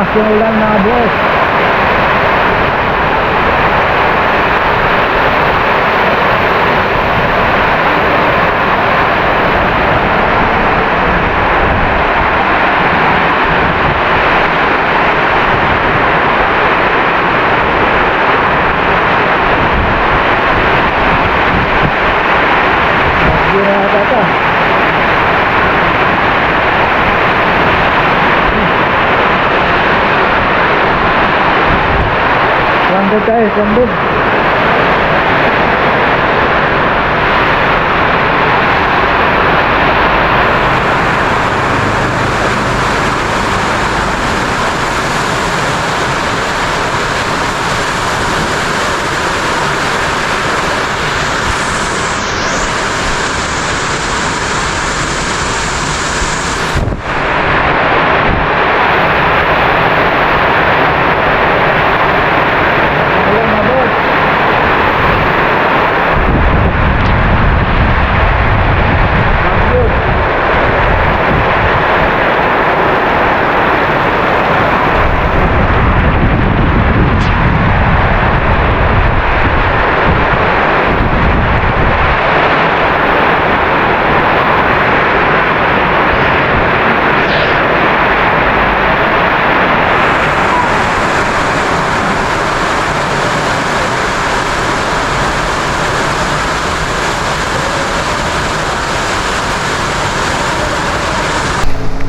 Malakas yung ulan mga boss. Landed tayo, landed.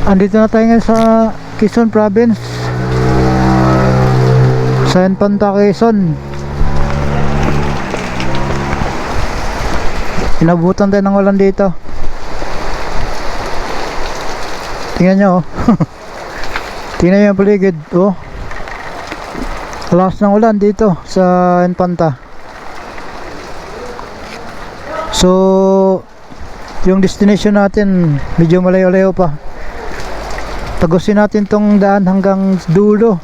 Andito na tayo ngayon sa Quezon Province, sa Infanta, Quezon. Inabutan tayo ng ulan dito. Tingnan nyo oh. Tingnan nyo yung paligid oh. Lakas ng ulan dito sa Infanta. So yung destination natin medyo malayo-layo pa. Tagusin natin tong daan hanggang dulo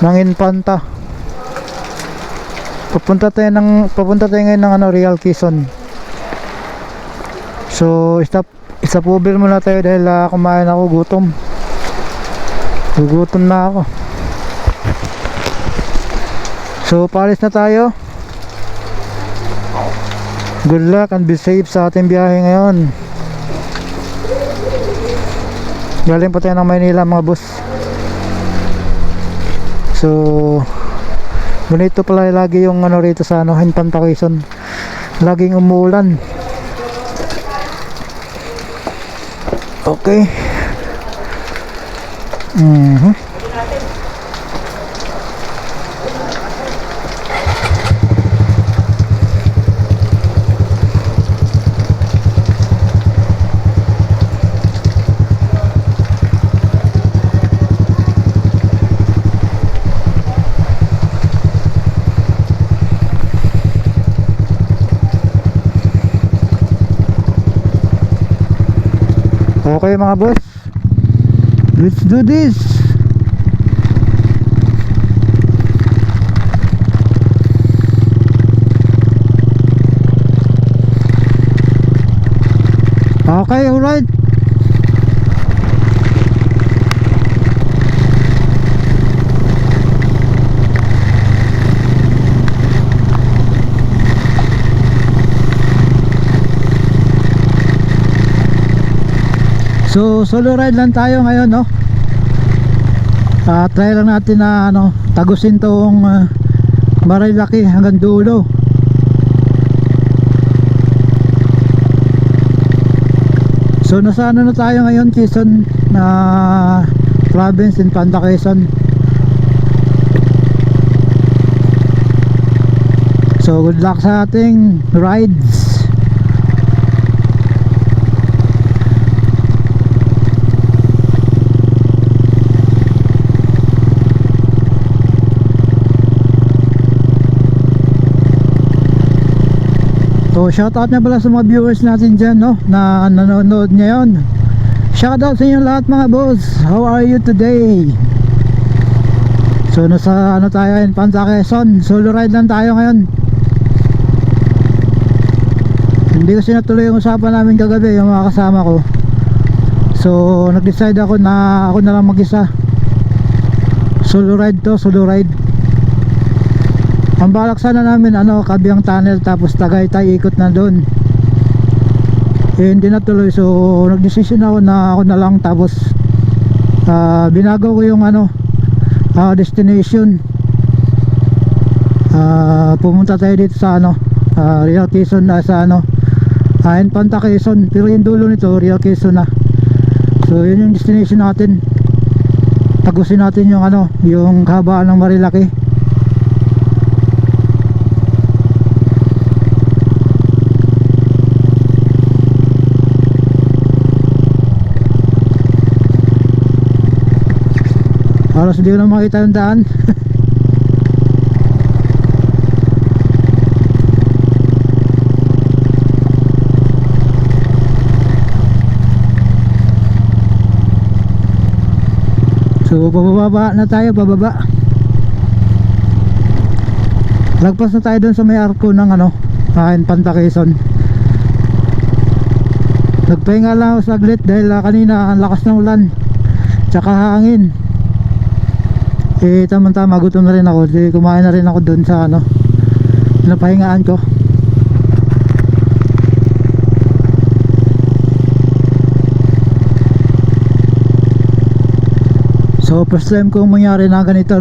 ng Infanta. Papunta tayo ngayon ng Real Quezon. So stop over muna tayo dahil kumain ako, gutom na ako. So palis na tayo. Good luck and be safe sa ating biyahe ngayon. Galing pa tayo ng Maynila mga boss. So ganito pala lagi yung rito sa Infanta, Quezon. Laging umuulan. Okay. Okay mga boss, let's do this. Okay, alright. So solo ride lang tayo ngayon no. Try lang natin na tagusin tong Marilaki hanggang dulo. So nasa na tayo ngayon, Quezon Province, Infanta, Quezon. So good luck sa ating rides. So shoutout na pala sa mga viewers natin dyan no, na nanonood ngayon. Shoutout sa inyo lahat mga boss. How are you today? So nasa tayo, Infanta, Quezon. Solo ride lang tayo ngayon. Hindi kasi natuloy yung usapan namin kagabi, yung mga kasama ko. So nag-decide ako na lang mag-isa. Solo ride to, solo ride. Ang balak sana namin Kabyang Tunnel tapos Tagaytay, ikot na doon. Hindi na tuloy, so nagdesisyon ako na ako na lang. Tapos binago ko yung destination. Pumunta tayo dito sa Real Quezon na sa Infanta Quezon, pero yung dulo nito Real Quezon na. So yun yung destination natin. Tagusin natin yung yung kahabaan ng Marilaki. Halos hindi ko na makita yung daan. So pababa na tayo, pababa. Lagpas na tayo dun sa may arko ng Infanta Quezon. Nagpahinga lang ako saglit dahil kanina ang lakas ng ulan tsaka hangin. Tama-tama, gutom na rin ako. Kumain na rin ako dun sa napahingaan ko. So first time kong mangyari na ganito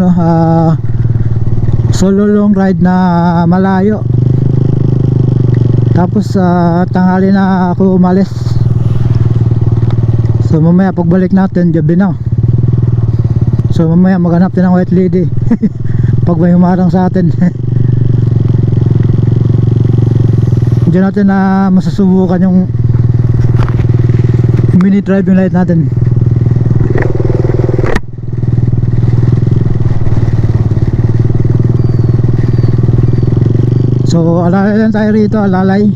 solo long ride na malayo. Tapos tanghali na ako umalis. So mamaya pagbalik natin gabi na. So mamaya maghanap din ng white lady pag may humarang sa atin. Diyan natin na masasubukan yung mini driving light natin. So alalay lang tayo rito, alalay.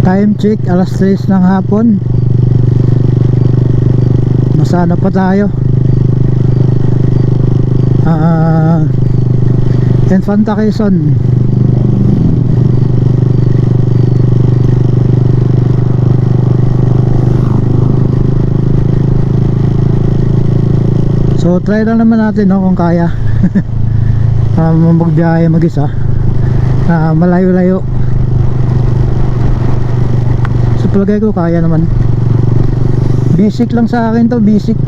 Time check, alas 3 ng hapon. Masana pa tayo. Infanta Quezon. So try lang naman natin kung kaya magbiyahe mag-isa malayo-layo. So palagay ko kaya naman. Basic lang sa akin to, basic.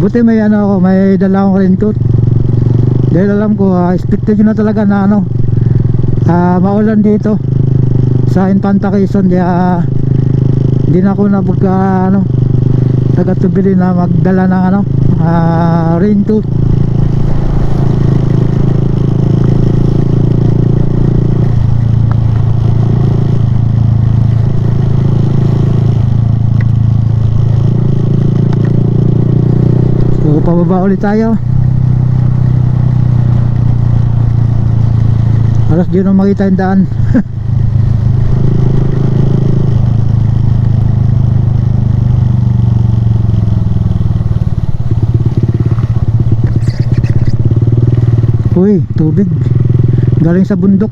Buti may ako, may dala akong raincoat. Dahil alam ko expected na talaga na maulan dito sa Infanta Quezon. Kaya hindi na ako nagatubili na magdala ng raincoat. Pababa ulit tayo. Halos di na makita yung daan. Uy, tubig galing sa bundok.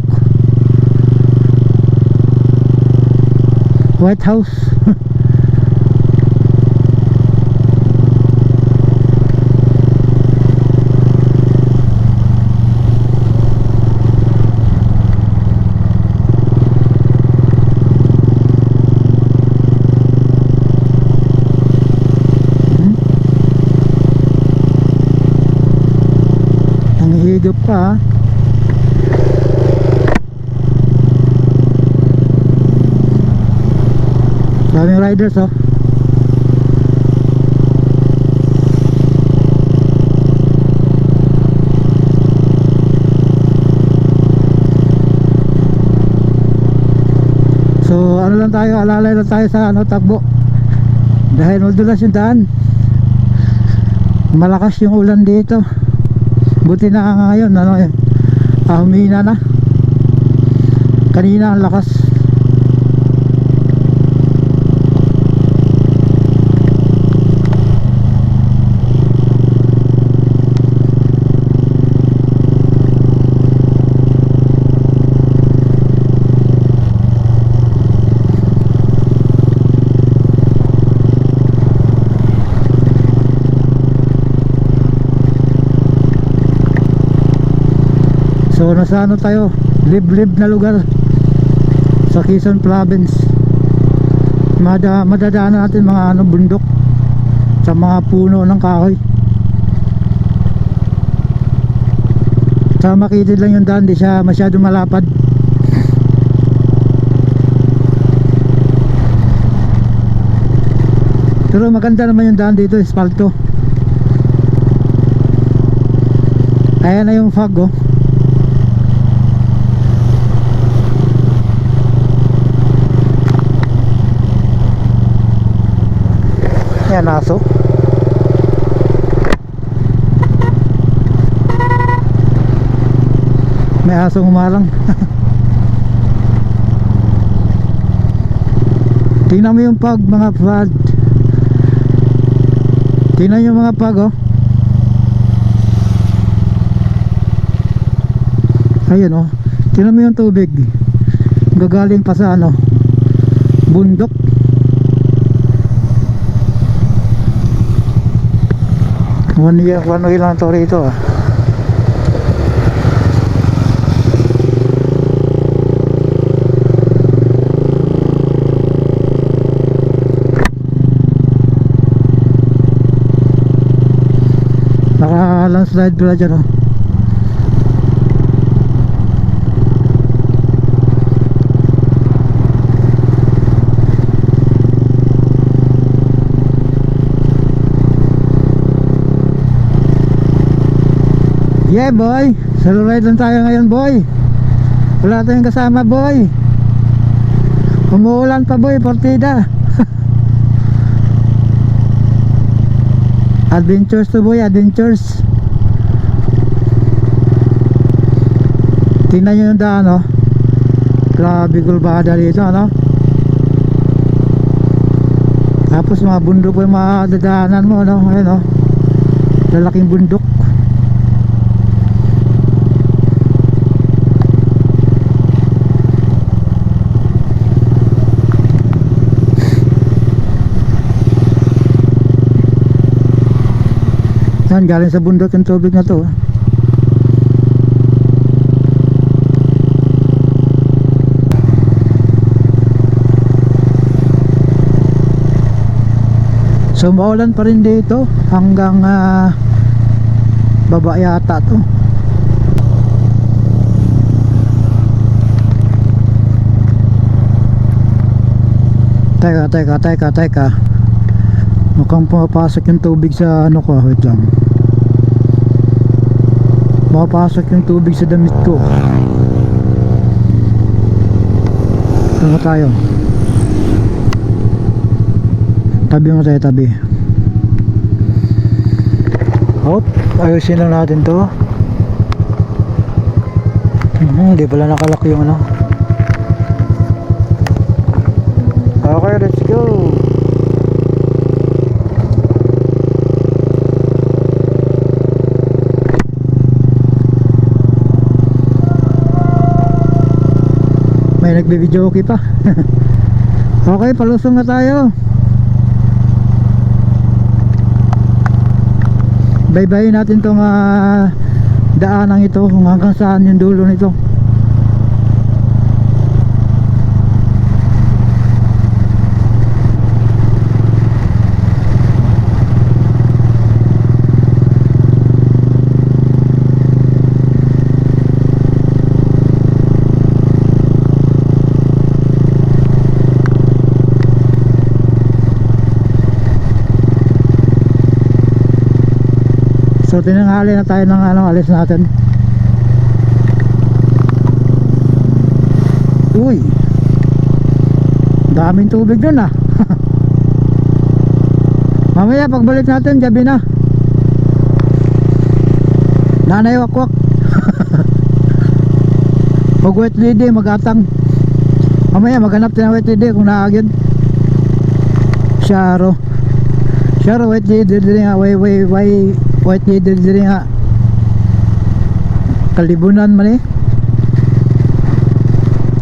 White House. Higop pa. Daming riders So lang tayo, alalay lang tayo sa takbo dahil madulas yung daan. Malakas yung ulan dito. Buti na ngayon humina na. Kanina ang lakas. So nasa ano tayo, liblib na lugar sa Quezon Province. Madadaanan natin mga ano, bundok sa mga puno ng kahoy. Sa makitid lang yung daan, di siya masyadong malapad. Pero maganda naman yung daan dito, espalto. Ayan na yung fog, oh. Yan, aso. May asong humarang. Tingnan mo yung pag, mga pad. Tingnan yung mga pag, oh. Ayun, oh. Tingnan mo yung tubig. Gagaling pa sa ano, bundok. One way lang to rito, ah. Naka landslide pala dyan, oh. Yeah boy, solo ride lang tayo ngayon boy. Wala tayong kasama boy. Umuulan pa boy, partida. Adventures to boy, adventures. Tingnan nyo yung daan, oh. Grabe kulbada dito, ano. Tapos mga bundok po yung madadaanan mo, no. Ayun, oh. Lalaking bundok. Yan, galing sa bundok yung tubig na to. So maulan pa rin dito hanggang baba yata to. Teka. Mukhang pumapasok yung tubig sa ano ko, wait lang. Pumapasok yung tubig sa damit ko. Ito tayo. Tabi mo tayo, tabi. Hop, ayusin lang natin to. Hindi pala nakalak yung ano. Okay, let's go. May nagbe-video okay pa. Okay, palusong na tayo. Bye-bye natin tong daanang ito, kung hanggang saan yung dulo nito. So tinanghali na tayo ng ano, alis natin. Uy, daming tubig dun, ah. Mamaya pagbalik natin, gabi na. Nanay wakwak. Pag wet lady, magatang. Mamaya maghanap tayo ng white lady kung naagad. Sharo white lady diri nga, way white lady diri nga. Kalibunan man eh.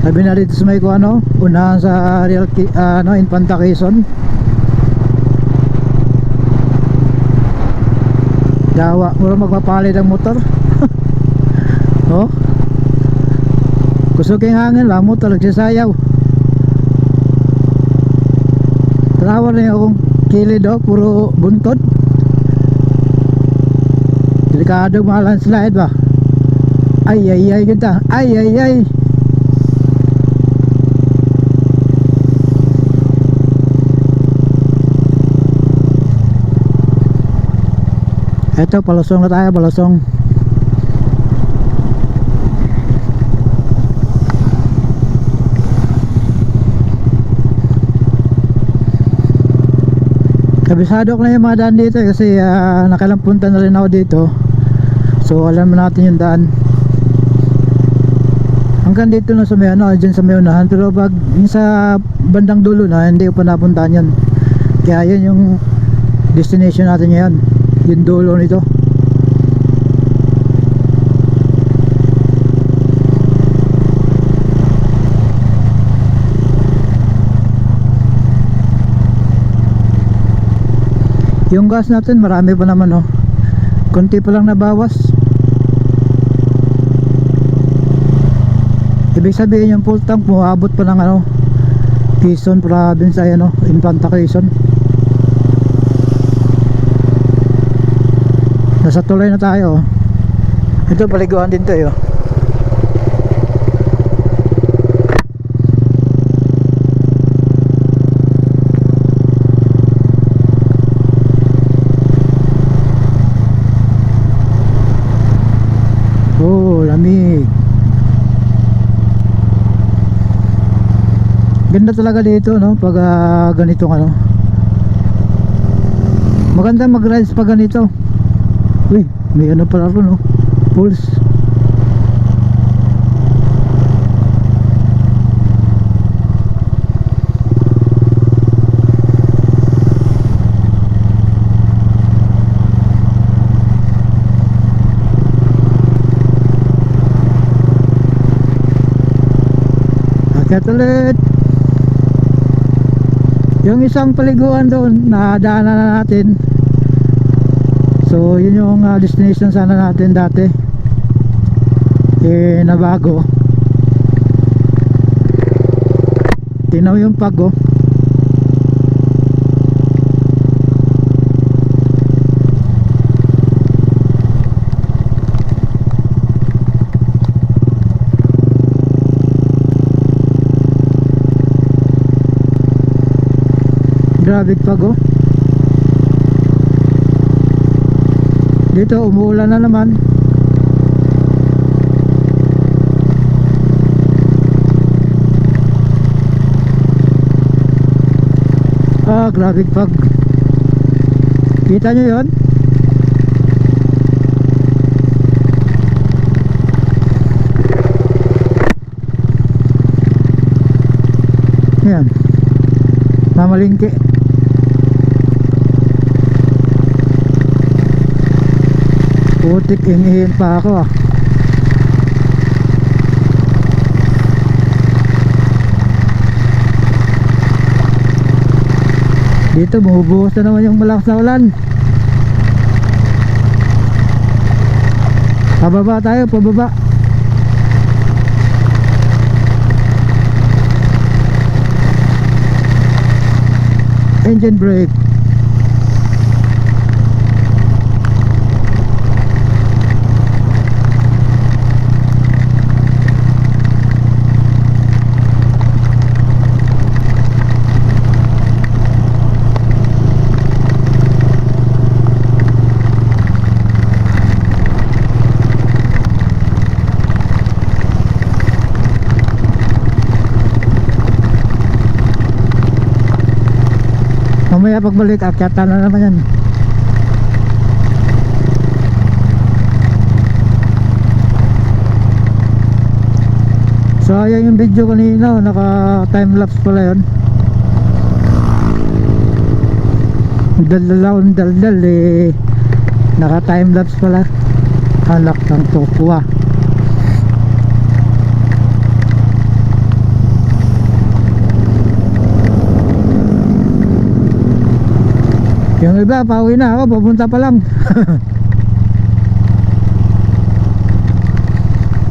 Sabi na dito sa may ko ano, unahan sa Real Infanta Quezon. Dawa, mura magpapalit ang motor. Oh. Kusog yung hangin lang, motor nagsasayaw. Tanawa na yung akong kilid oh, puro buntod. Delikado mga landslide ba. Ay kita. Ay. Eto, palusong na tayo, palusong. Kabisado ko na yung mga daan dito kasi nakailang punta na rin ako dito. So alam natin yung daan. Hanggang dito na sa may dyan sa may unahan. Pero pag yung sa bandang dulo na, hindi ko pa napuntahan yun. Kaya yun yung destination natin ngayon, yung dulo nito. Yung gas natin marami pa naman oh. Konti pa lang nabawas. Ibig sabihin yung full tank mo abot pa ng ano, Quezon province ay ano, Infanta Quezon. Nasa tulay na tayo oh. Ito paliguan din tayo. Oh, lamig. Ganda talaga dito no pag ganitong ano. Maganda mag-rides pag ganito. Uy, may ano pala ron no. Pulse. Akyat ulit. Yung isang paliguan doon nadaanan na natin. So yun yung destination sana natin dati. Eh nabago. Tinaw yung pago. Grabe pago. Dito umuulan na naman. Grabe pag. Kita nyo yun? Yan. Mamalingki. Putik, inihin pa ako ah. Dito bumubuhos na naman yung malakas na ulan. Pababa tayo, pababa. Engine brake. Mamaya pagbalik akyatan na naman yan. So ayan yung video kanina, naka timelapse pala yun. Daldal eh, naka timelapse pala. Halak ng tokwa. Yung iba pauwi na ako, papunta pa lang.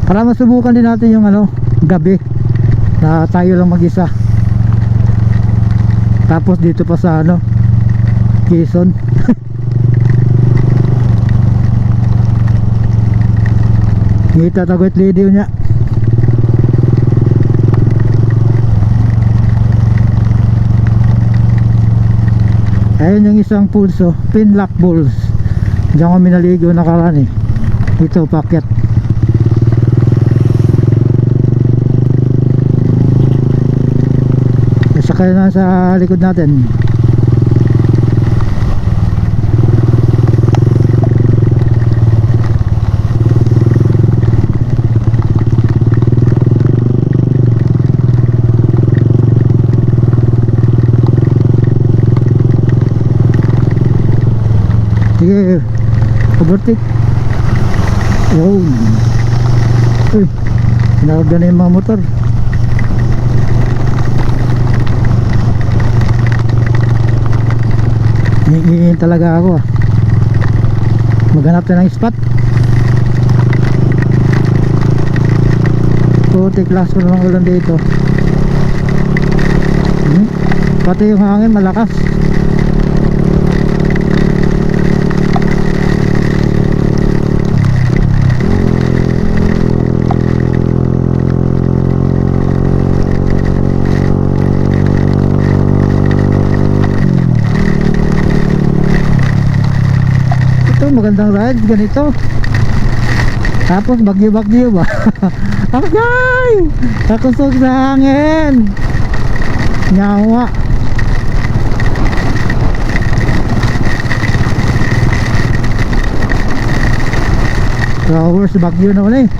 Para masubukan din natin yung ano, gabi na tayo lang mag-isa. Tapos dito pa sa ano, Quezon. Ngita tagot video niya. Ayun yung isang pulso, Pinlock Bulls. Diyan kami naligo nakaraan eh. Dito paket. Sakay na sa likod natin. Sige, overtake. Yun. Uy, sinarga na yung mga motor. Hingin talaga ako ah. Maghanap na ng spot. Puti class ko naman ulan dito. Pati yung hangin malakas. Magandang ride ganito, tapos bagyo ba. Okay, nakusog sa hangin, nyawa. Flowers bagyo na ulit.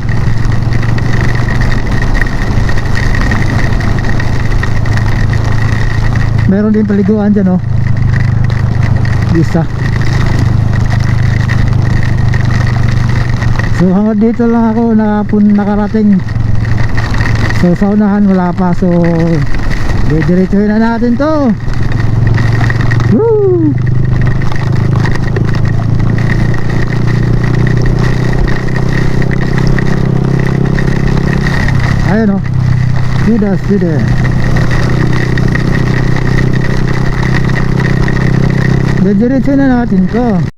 Meron din paliguan dyan oh, isa. So hanggang dito lang ako nakarating. So sa unahan wala pa. So didiretsuhin na natin to. Woo! Ayun o, Sida didiretsuhin na natin to.